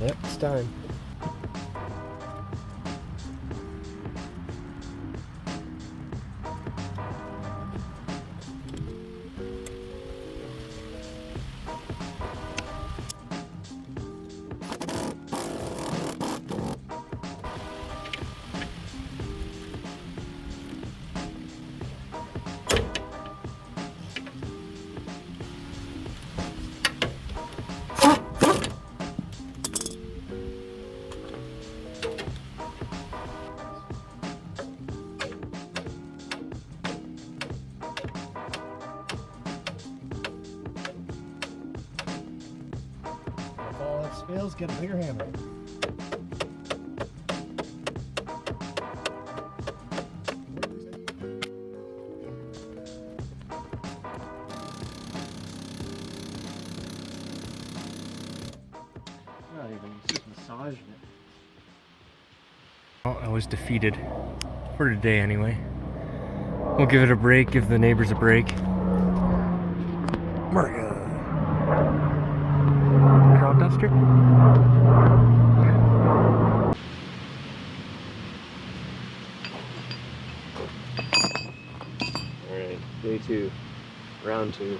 Yep, it's time. If all else fails, get a bigger hammer. Not even just massaging it. Well, I was defeated for today anyway. We'll give it a break, give the neighbors a break. Marga. Crop duster? Alright, day 2, round 2.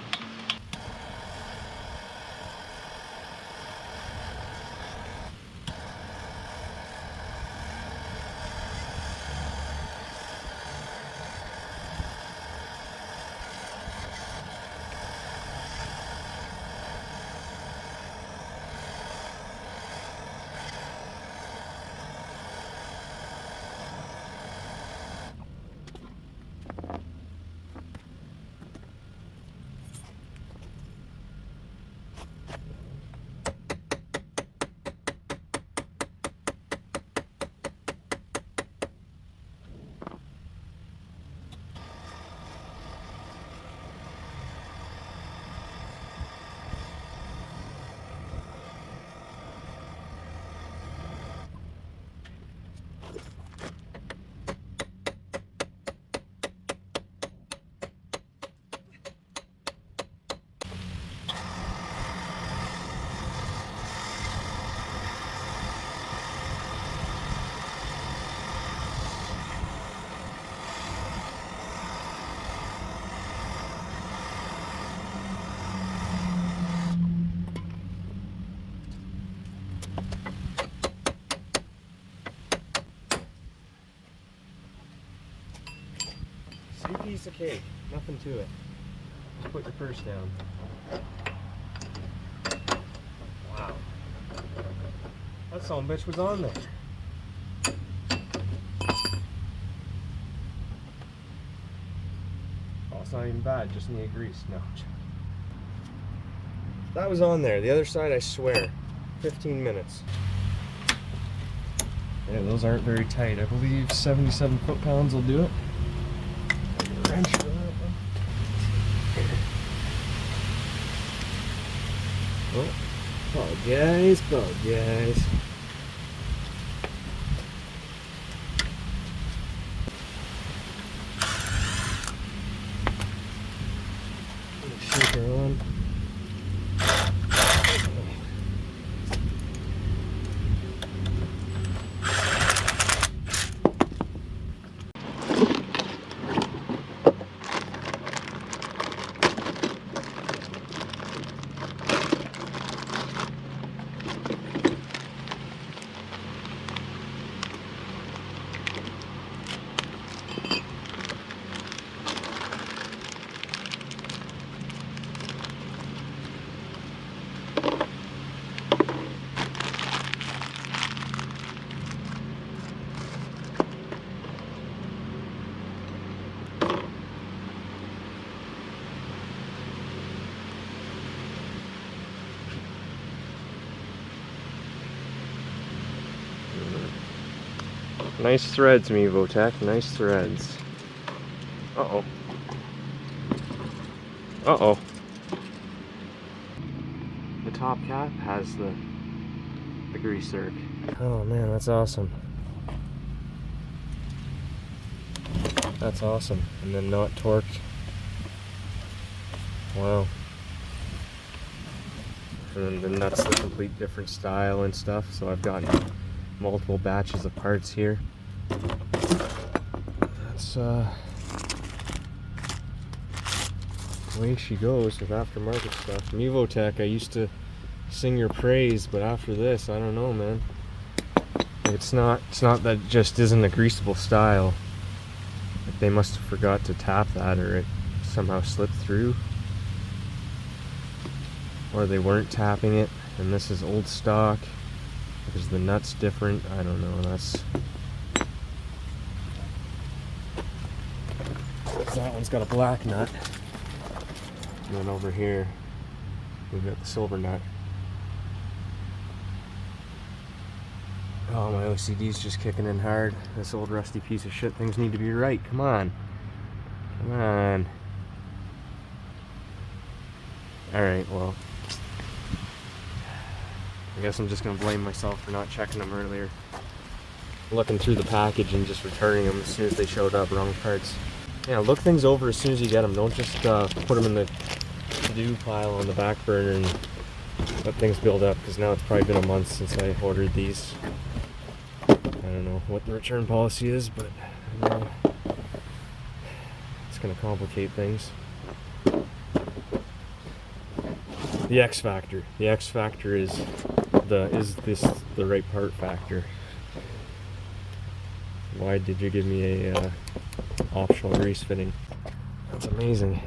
Sweet piece of cake, nothing to it. Just put your purse down. Wow. That son of a bitch was on there. Oh, it's not even bad, just need grease. No. That was on there. The other side, I swear, 15 minutes. Yeah, those aren't very tight. I believe 77 foot-pounds will do it. Wrench for that one. Oh, apologize. Shake her on. Nice threads, Mevotech. Nice threads. Uh-oh. Uh-oh. The top cap has the grease zerk. Oh man, that's awesome. That's awesome. And then not torqued. Wow. and then the nuts the complete different style and stuff. So I've got multiple batches of parts here. That's the way she goes with aftermarket stuff. Mevotech, I used to sing your praise, but after this, I don't know, man. It's not that it just isn't a greasable style. Like they must have forgot to tap that, or it somehow slipped through, or they weren't tapping it, and this is old stock because the nut's different. I don't know. That one's got a black nut, and then over here we've got the silver nut. Oh, my OCD's just kicking in hard. This old rusty piece of shit. Things need to be right. Come on. Come on. Alright, well. I guess I'm just going to blame myself for not checking them earlier. Looking through the package and just returning them as soon as they showed up. Wrong parts. Yeah, look things over as soon as you get them. Don't just put them in the to-do pile on the back burner and let things build up, because now it's probably been a month since I ordered these. I don't know what the return policy is, but it's going to complicate things. The X factor. The X factor is this the right part factor? Why did you give me a optional grease fitting? That's amazing.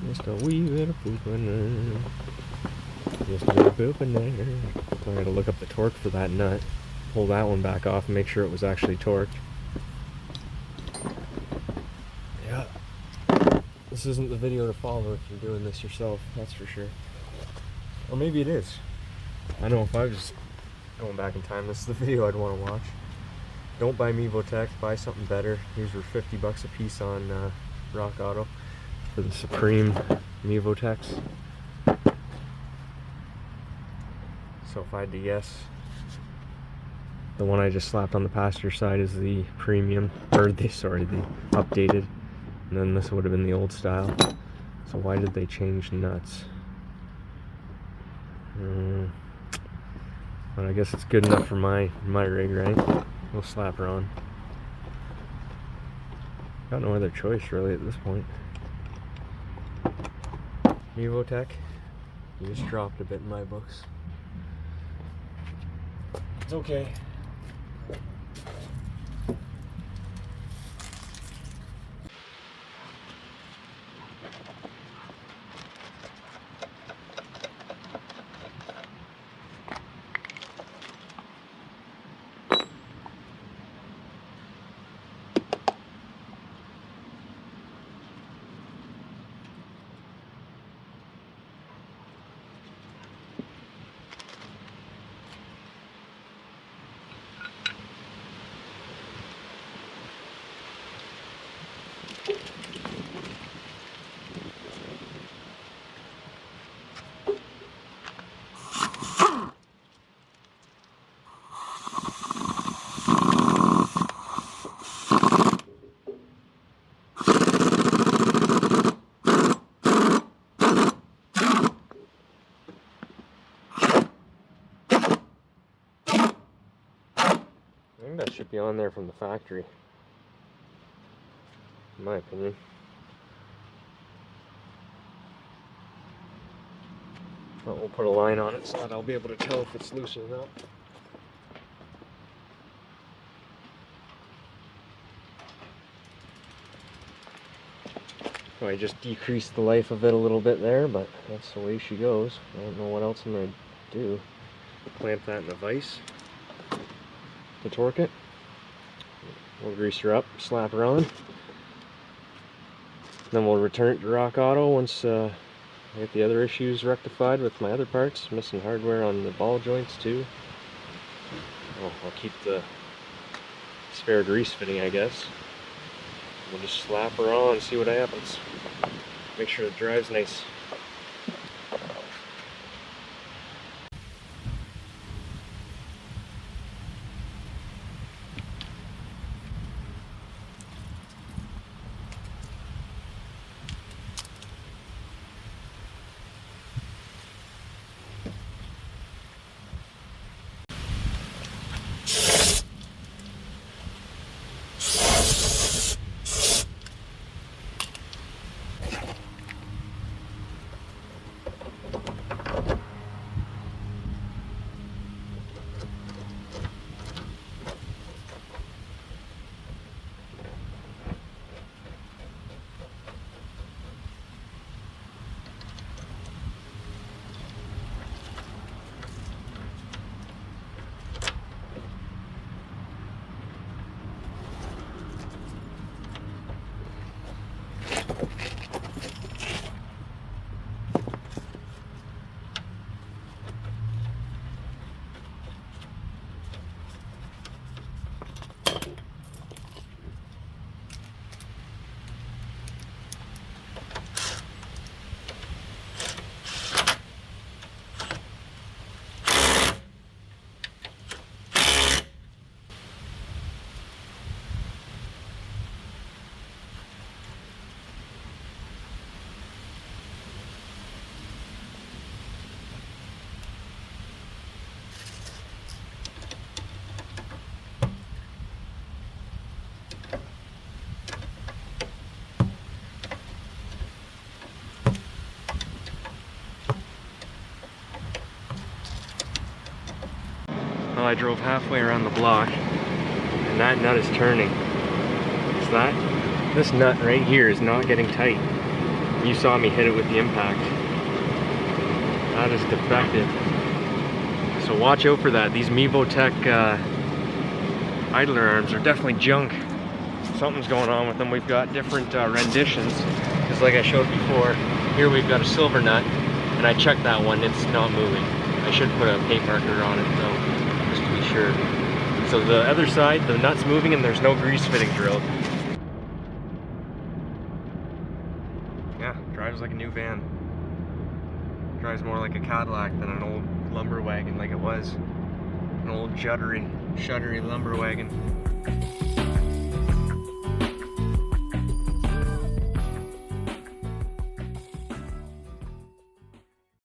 Just a wee bit of poop in there. Just a little poop in there. I gotta look up the torque for that nut. Pull that one back off and make sure it was actually torqued. Yeah. This isn't the video to follow if you're doing this yourself, that's for sure. Or maybe it is. I know if I was going back in time, this is the video I'd want to watch. Don't buy Mevotech, buy something better. These were $50 a piece on Rock Auto for the Supreme Mevotechs. So if I had to guess, the one I just slapped on the passenger side is the premium, or the updated, and then this would have been the old style. So why did they change nuts? But I guess it's good enough for my rig, right? We'll slap her on. Got no other choice really at this point. Mevotech, you just dropped a bit in my books. It's okay. I think that should be on there from the factory, in my opinion. But we'll put a line on it so that I'll be able to tell if it's loosening up. So I just decreased the life of it a little bit there, but that's the way she goes. I don't know what else I'm going to do. Clamp that in a vise to torque it. We'll grease her up, slap her on. Then we'll return it to Rock Auto once I get the other issues rectified with my other parts. Missing hardware on the ball joints too. Oh, I'll keep the spare grease fitting, I guess. We'll just slap her on and see what happens. Make sure it drives nice. I drove halfway around the block, and that nut is turning. So this nut right here is not getting tight. You saw me hit it with the impact. That is defective. So watch out for that. These Mevotech idler arms are definitely junk. Something's going on with them. We've got different renditions, because like I showed before, here we've got a silver nut, and I checked that one, it's not moving. I should put a paint marker on it though, just to be sure. So the other side, the nut's moving and there's no grease fitting drilled. Yeah, drives like a new van. Drives more like a Cadillac than an old lumber wagon like it was. An old shuddery lumber wagon.